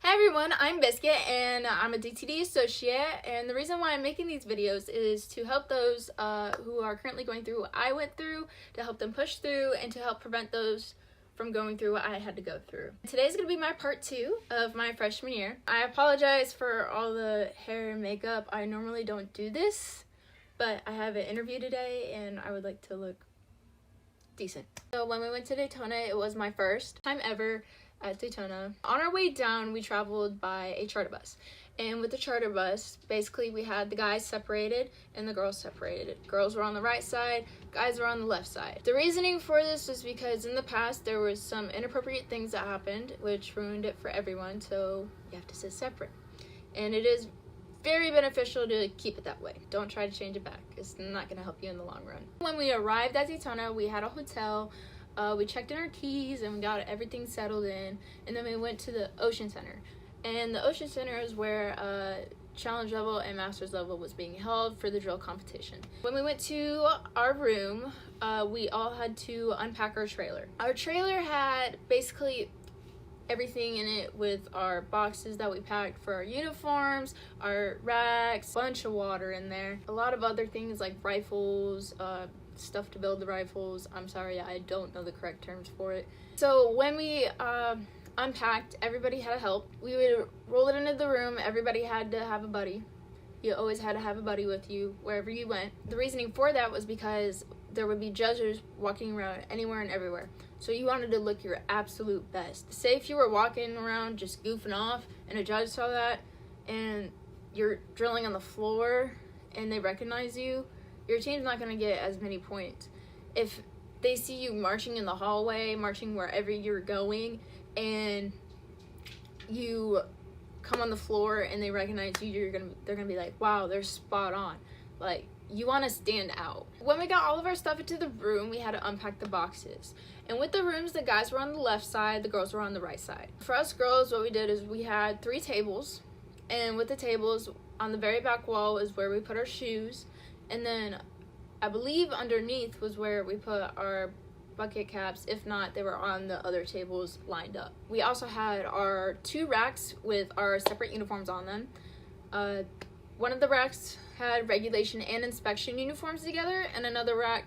Everyone, I'm Biscuit and I'm a DTD associate, and the reason why I'm making these videos is to help those who are currently going through what I went through, to help them push through, and to help prevent those from going through what I had to go through. Today's going to be my part 2 of my freshman year. I apologize for all the hair and makeup. I normally don't do this, but I have an interview today and I would like to look decent. So when we went to Daytona, it was my first time ever at Daytona. On our way down, we traveled by a charter bus. And with the charter bus, basically we had the guys separated and the girls separated. Girls were on the right side, guys were on the left side. The reasoning for this was because in the past there was some inappropriate things that happened which ruined it for everyone, so you have to sit separate. And it is very beneficial to keep it that way. Don't try to change it back. It's not going to help you in the long run. When we arrived at Daytona, we had a hotel. We checked in our keys and we got everything settled in, and then we went to the Ocean Center. And the Ocean Center is where challenge level and master's level was being held for the drill competition. When we went to our room, we all had to unpack our trailer. Our trailer had basically everything in it, with our boxes that we packed for our uniforms, our racks, a bunch of water in there, a lot of other things like rifles, stuff to build the rifles. I'm sorry, I don't know the correct terms for it. So when we unpacked, everybody had to help. We would roll it into the room. Everybody had to have a buddy. You always had to have a buddy with you wherever you went. The reasoning for that was because there would be judges walking around anywhere and everywhere. So you wanted to look your absolute best. Say if you were walking around just goofing off and a judge saw that and you're drilling on the floor and they recognize you, your team's not going to get as many points. If they see you marching in the hallway, marching wherever you're going, and you come on the floor and they recognize you, they're gonna be like, wow, they're spot on. Like, you want to stand out. When we got all of our stuff into the room, we had to unpack the boxes. And with the rooms, the guys were on the left side, the girls were on the right side. For us girls, what we did is we had 3 tables, and with the tables, on the very back wall is where we put our shoes. And then I believe underneath was where we put our bucket caps. If not, they were on the other tables lined up. We also had our 2 racks with our separate uniforms on them. One of the racks had regulation and inspection uniforms together, and another rack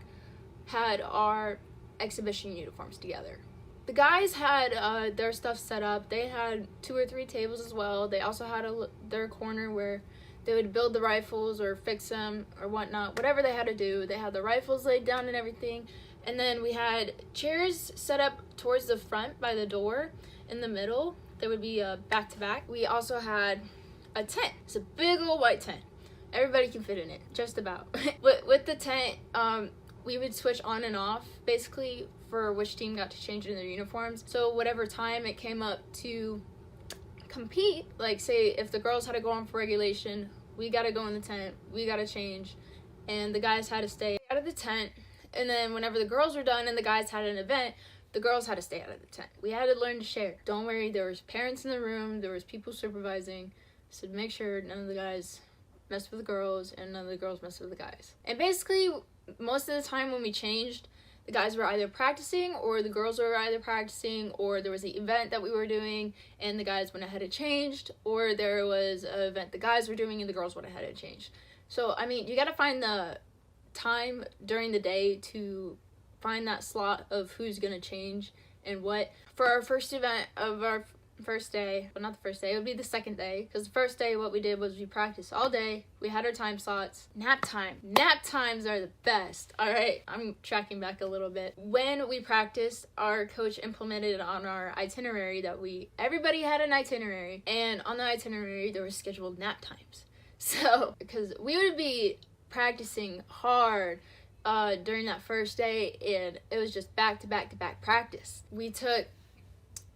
had our exhibition uniforms together. The guys had their stuff set up. They had 2 or 3 tables as well. They also had their corner where they would build the rifles or fix them or whatnot, whatever they had to do. They had the rifles laid down and everything. And then we had chairs set up towards the front by the door in the middle. They would be back to back. We also had a tent. It's a big old white tent. Everybody can fit in it, just about. With the tent, we would switch on and off, basically, for which team got to change in their uniforms. So whatever time it came up to compete, like say if the girls had to go on for regulation, we got to go in the tent, we got to change, and the guys had to stay out of the tent. And then whenever the girls were done and the guys had an event, the girls had to stay out of the tent. We had to learn to share. Don't worry, there was parents in the room, there was people supervising, so make sure none of the guys messed with the girls and none of the girls messed with the guys. And basically, most of the time when we changed, the guys were either practicing or the girls were either practicing, or there was an event that we were doing and the guys went ahead and changed, or there was an event the guys were doing and the girls went ahead and changed. So, I mean, you got to find the time during the day to find that slot of who's going to change and what. For our first event of our first day, well, not the first day, it would be the second day, because the first day what we did was we practiced all day. We had our time slots. Nap times are the best. All right, I'm tracking back a little bit. When we practiced, our coach implemented on our itinerary that everybody had an itinerary, and on the itinerary there was scheduled nap times. So because we would be practicing hard during that first day, and it was just back to back to back practice. We took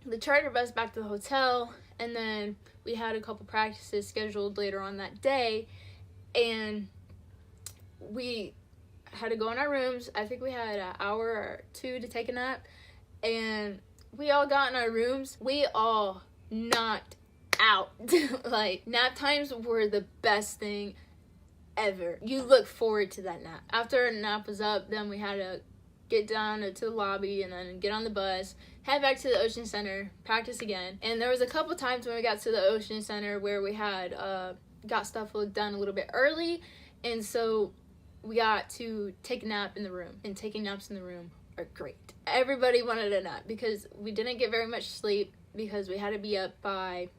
the charter bus back to the hotel, and then we had a couple practices scheduled later on that day, and we had to go in our rooms. I think we had an hour or two to take a nap, and we all got in our rooms. We all knocked out. Like, nap times were the best thing ever. You look forward to that nap. After a nap was up, then we had to get down to the lobby and then get on the bus, head back to the Ocean Center, practice again. And there was a couple times when we got to the Ocean Center where we had got stuff done a little bit early, and so we got to take a nap in the room. And taking naps in the room are great. Everybody wanted a nap because we didn't get very much sleep because we had to be up by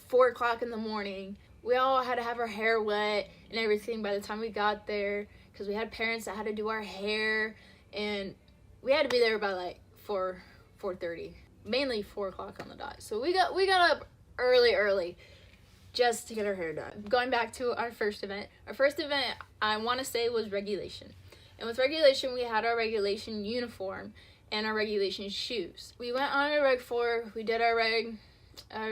4 o'clock in the morning. We all had to have our hair wet and everything by the time we got there because we had parents that had to do our hair, and we had to be there by like 4:30, mainly 4 o'clock on the dot. So we got up early just to get our hair done. Going back to our first event I want to say was regulation. And with regulation, we had our regulation uniform and our regulation shoes. We went on a reg 4, we did our reg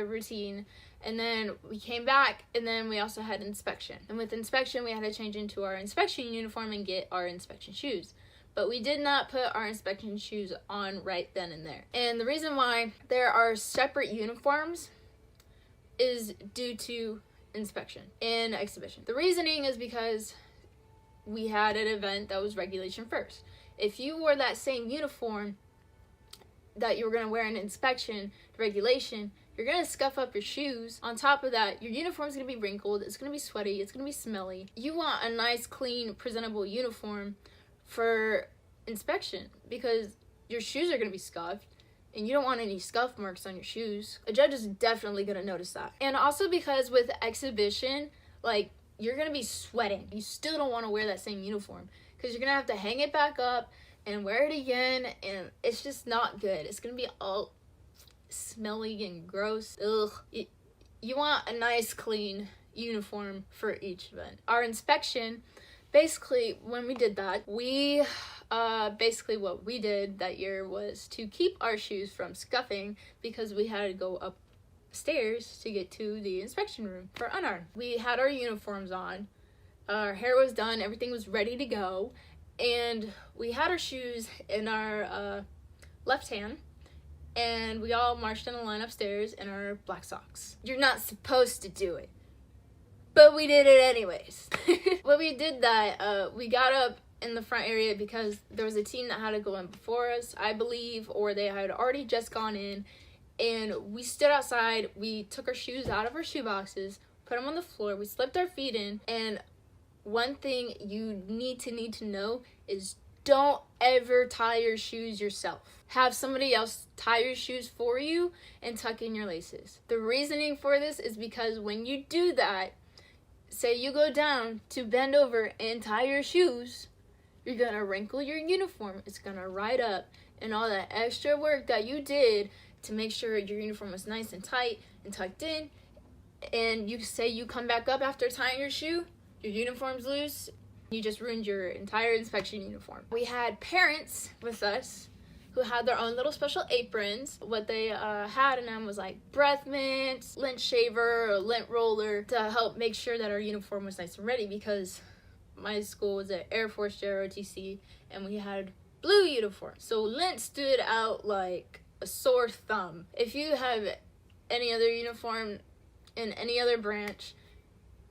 routine, and then we came back, and then we also had inspection. And with inspection, we had to change into our inspection uniform and get our inspection shoes. But we did not put our inspection shoes on right then and there. And the reason why there are separate uniforms is due to inspection and exhibition. The reasoning is because we had an event that was regulation first. If you wore that same uniform that you were going to wear in inspection to regulation, you're going to scuff up your shoes. On top of that, your uniform's going to be wrinkled, it's going to be sweaty, it's going to be smelly. You want a nice, clean, presentable uniform for inspection because your shoes are going to be scuffed and you don't want any scuff marks on your shoes. A judge is definitely going to notice that. And also because with exhibition, like, you're going to be sweating. You still don't want to wear that same uniform because you're going to have to hang it back up and wear it again, and it's just not good. It's going to be all smelly and gross. Ugh. You want a nice, clean uniform for each event. Our inspection, basically, when we did that, basically what we did that year was to keep our shoes from scuffing because we had to go upstairs to get to the inspection room for unarmed. We had our uniforms on, our hair was done, everything was ready to go, and we had our shoes in our left hand, and we all marched in a line upstairs in our black socks. You're not supposed to do it, but we did it anyways. When we did that, we got up in the front area because there was a team that had to go in before us, I believe, or they had already just gone in, and we stood outside, we took our shoes out of our shoe boxes, put them on the floor, we slipped our feet in, and one thing you need to know is don't ever tie your shoes yourself. Have somebody else tie your shoes for you and tuck in your laces. The reasoning for this is because when you do that, say you go down to bend over and tie your shoes, you're gonna wrinkle your uniform, it's gonna ride up, and all that extra work that you did to make sure your uniform was nice and tight and tucked in, and you say you come back up after tying your shoe, your uniform's loose, you just ruined your entire inspection uniform. We had parents with us who had their own little special aprons. What they had in them was like breath mints, lint shaver, or lint roller to help make sure that our uniform was nice and ready, because my school was at Air Force JROTC and we had blue uniforms. So lint stood out like a sore thumb. If you have any other uniform in any other branch,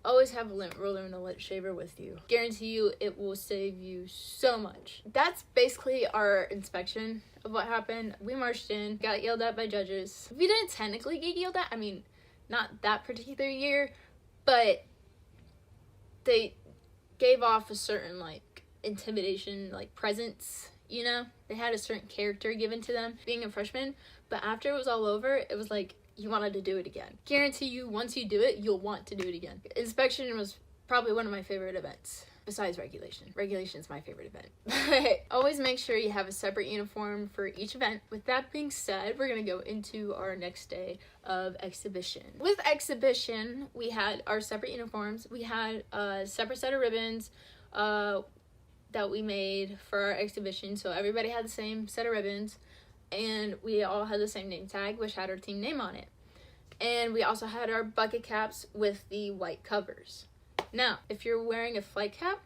always have a lint roller and a lint shaver with you. Guarantee you it will save you so much. That's basically our inspection of what happened. We marched in, got yelled at by judges. We didn't technically get yelled at, I mean, not that particular year, but they gave off a certain like intimidation, like presence, you know? They had a certain character given to them being a freshman, but after it was all over, it was like you wanted to do it again. Guarantee you, once you do it, you'll want to do it again. Inspection was probably one of my favorite events, besides regulation. Regulation is my favorite event. Always make sure you have a separate uniform for each event. With that being said, we're gonna go into our next day of exhibition. With exhibition, we had our separate uniforms. We had a separate set of ribbons that we made for our exhibition, so everybody had the same set of ribbons, and we all had the same name tag, which had our team name on it. And we also had our bucket caps with the white covers. Now, if you're wearing a flight cap,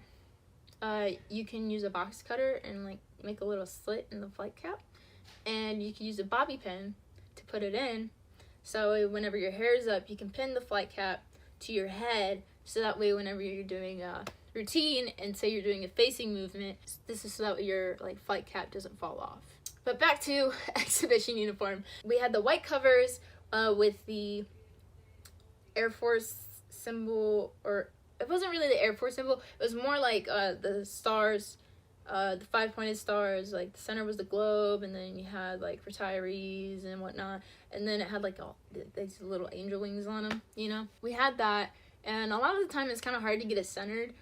you can use a box cutter and like make a little slit in the flight cap, and you can use a bobby pin to put it in, so whenever your hair is up you can pin the flight cap to your head, so that way whenever you're doing a routine and say you're doing a facing movement, this is so that your like flight cap doesn't fall off. But back to exhibition uniform. We had the white covers with the Air Force symbol, or it wasn't really the Air Force symbol, it was more like the stars, the 5-pointed stars, like the center was the globe, and then you had like retirees and whatnot, and then it had like all these little angel wings on them, you know. We had that, and a lot of the time it's kind of hard to get it centered,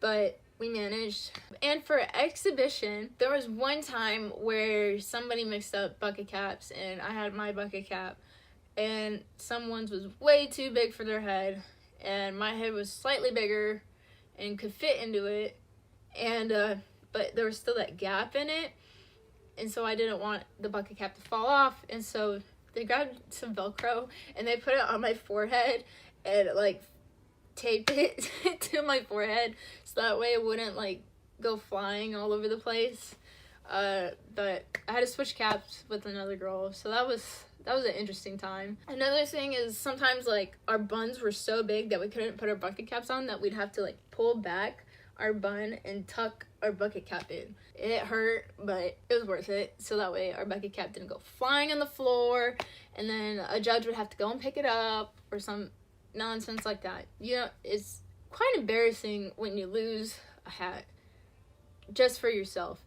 but we managed. And for exhibition, there was one time where somebody mixed up bucket caps, and I had my bucket cap, and someone's was way too big for their head, and my head was slightly bigger and could fit into it, and but there was still that gap in it, and so I didn't want the bucket cap to fall off, and so they grabbed some Velcro and they put it on my forehead and like taped it to my forehead so that way it wouldn't like go flying all over the place. But I had to switch caps with another girl, so that was an interesting time. Another thing is sometimes like our buns were so big that we couldn't put our bucket caps on, that we'd have to like pull back our bun and tuck our bucket cap in. It hurt, but it was worth it, so that way our bucket cap didn't go flying on the floor, and then a judge would have to go and pick it up or some nonsense like that. You know, it's quite embarrassing when you lose a hat just for yourself.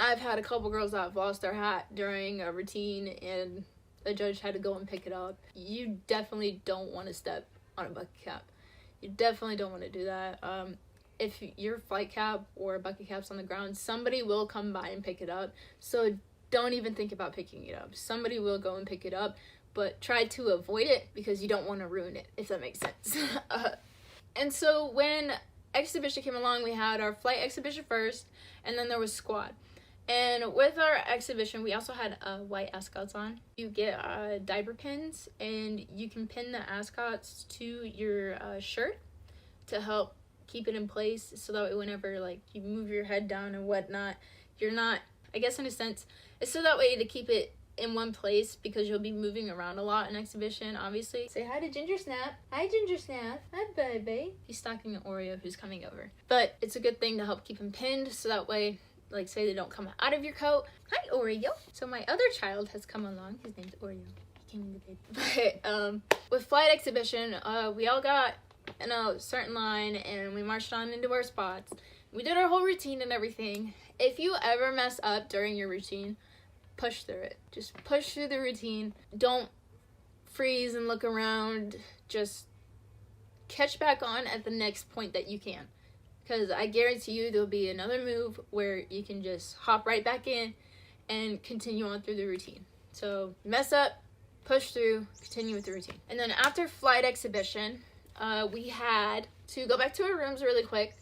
I've had a couple girls that have lost their hat during a routine and the judge had to go and pick it up. You definitely don't want to step on a bucket cap. You definitely don't want to do that. If your flight cap or bucket cap's on the ground, somebody will come by and pick it up. So don't even think about picking it up. Somebody will go and pick it up, but try to avoid it because you don't want to ruin it, if that makes sense. And so when exhibition came along, we had our flight exhibition first, and then there was squad. And with our exhibition, we also had white ascots on. You get diaper pins, and you can pin the ascots to your shirt to help keep it in place, so that way whenever like you move your head down and whatnot, you're not, I guess in a sense, it's so that way to keep it in one place, because you'll be moving around a lot in exhibition, obviously. Say hi to Ginger Snap. Hi, Ginger Snap. Hi, baby. He's stalking an Oreo who's coming over. But it's a good thing to help keep him pinned, so that way, like, say they don't come out of your coat. Hi, Oreo. So my other child has come along. His name's Oreo. He came in the bed. But with flight exhibition, we all got in a certain line, and we marched on into our spots. We did our whole routine and everything. If you ever mess up during your routine, push through it. Just push through the routine. Don't freeze and look around. Just catch back on at the next point that you can, because I guarantee you there'll be another move where you can just hop right back in and continue on through the routine. So mess up, push through, continue with the routine. And then after flight exhibition, we had to go back to our rooms really quick,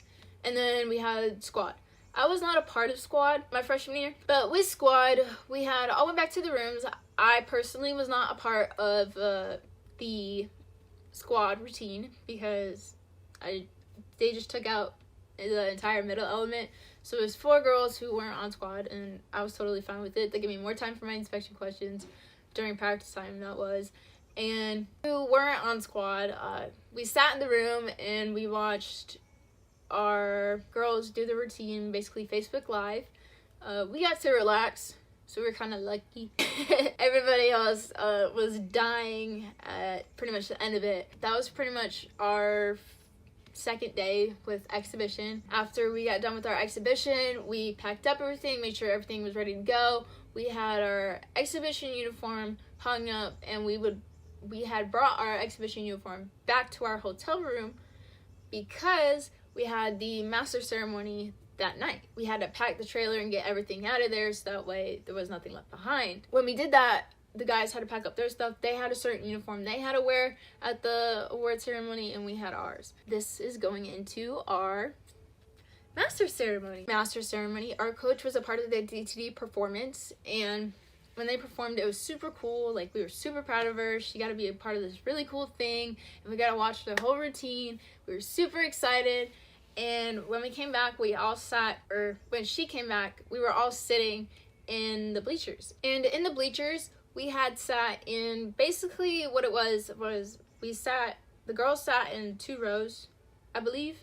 and then we had squad. I was not a part of squad my freshman year, but with squad, we had all went back to the rooms. I personally was not a part of the squad routine because they just took out the entire middle element. So it was 4 girls who weren't on squad, and I was totally fine with it. They gave me more time for my inspection questions during practice time, that was. And who weren't on squad, we sat in the room and we watched our girls do the routine, basically Facebook Live. We got to relax, so we were kind of lucky. Everybody else was dying at pretty much the end of it. That was pretty much our second day with exhibition. After we got done with our exhibition, we packed up everything, made sure everything was ready to go. We had our exhibition uniform hung up, and we had brought our exhibition uniform back to our hotel room because we had the master ceremony that night. We had to pack the trailer and get everything out of there, so that way there was nothing left behind. When we did that, the guys had to pack up their stuff. They had a certain uniform they had to wear at the award ceremony, and we had ours. This is going into our master ceremony. Master ceremony, our coach was a part of the DTD performance, and when they performed, it was super cool. Like, we were super proud of her. She got to be a part of this really cool thing, and we got to watch the whole routine. We were super excited, And when we came back, we all sat, or when she came back, we were all sitting in the bleachers. And in the bleachers, we had sat in, basically what it was we sat, the girls sat in 2 rows, I believe.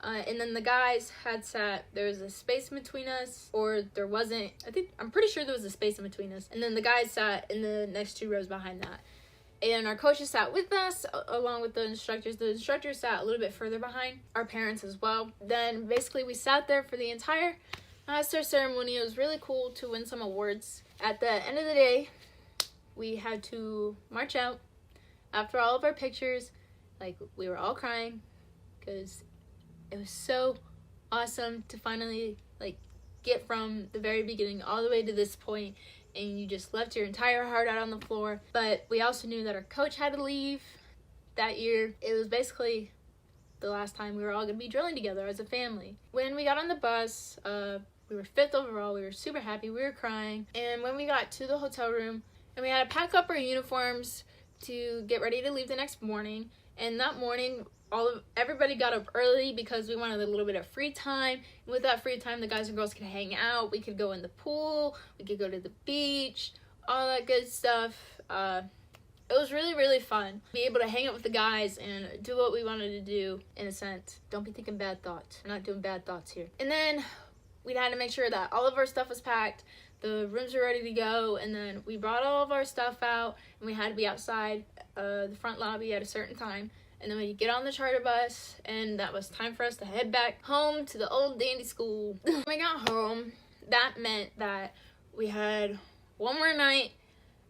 And then the guys had sat, there was a space between us, or there wasn't. I'm pretty sure there was a space in between us. And then the guys sat in the next 2 rows behind that. And our coaches sat with us, along with the instructors. The instructors sat a little bit further behind, our parents as well. Then basically we sat there for the entire master ceremony. It was really cool to win some awards. At the end of the day, we had to march out. After all of our pictures, like, we were all crying because it was so awesome to finally, like, get from the very beginning all the way to this point, and you just left your entire heart out on the floor. But we also knew that our coach had to leave that year. It was basically the last time we were all going to be drilling together as a family. When we got on the bus, we were 5th overall. We were super happy. We were crying. And when we got to the hotel room, and we had to pack up our uniforms to get ready to leave the next morning. And that morning, everybody got up early because we wanted a little bit of free time. And with that free time, the guys and girls could hang out. We could go in the pool. We could go to the beach. All that good stuff. It was really, really fun. Be able to hang out with the guys and do what we wanted to do, in a sense. Don't be thinking bad thoughts. We're not doing bad thoughts here. And then we had to make sure that all of our stuff was packed. The rooms were ready to go. And then we brought all of our stuff out. And we had to be outside the front lobby at a certain time. And then we get on the charter bus, and that was time for us to head back home to the old dandy school. When we got home, that meant that we had one more night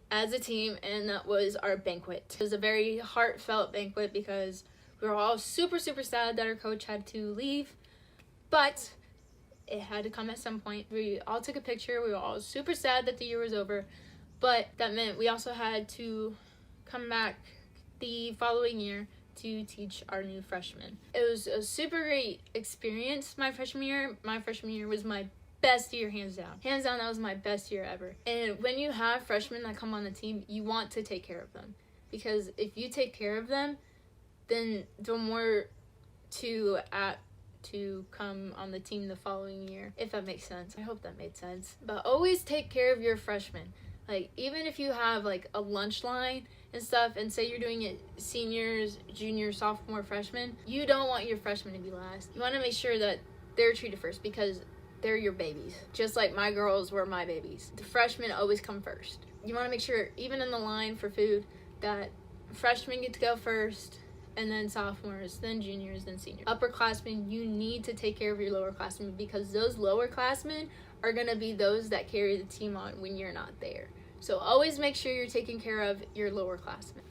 as a team, and that was our banquet. It was a very heartfelt banquet because we were all super, super sad that our coach had to leave, but it had to come at some point. We all took a picture. We were all super sad that the year was over, but that meant we also had to come back the following year to teach our new freshmen. It was a super great experience my freshman year. My freshman year was my best year, hands down. Hands down, that was my best year ever. And when you have freshmen that come on the team, you want to take care of them. Because if you take care of them, then they're more apt to come on the team the following year, if that makes sense. I hope that made sense. But always take care of your freshmen. Like, even if you have, like, a lunch line and stuff, and say you're doing it seniors, juniors, sophomore, freshmen, you don't want your freshmen to be last. You want to make sure that they're treated first because they're your babies. Just like my girls were my babies. The freshmen always come first. You want to make sure, even in the line for food, that freshmen get to go first, and then sophomores, then juniors, then seniors. Upperclassmen, you need to take care of your lowerclassmen because those lowerclassmen are going to be those that carry the team on when you're not there. So always make sure you're taking care of your lowerclassmen.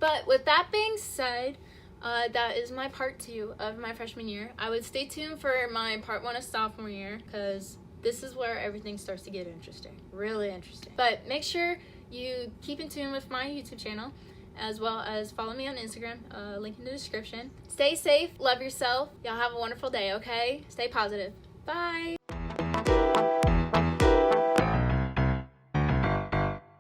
But with that being said, that is my part 2 of my freshman year. I would stay tuned for my part 1 of sophomore year because this is where everything starts to get interesting. Really interesting. But make sure you keep in tune with my YouTube channel, as well as follow me on Instagram, link in the description. Stay safe, love yourself. Y'all have a wonderful day, okay? Stay positive. Bye.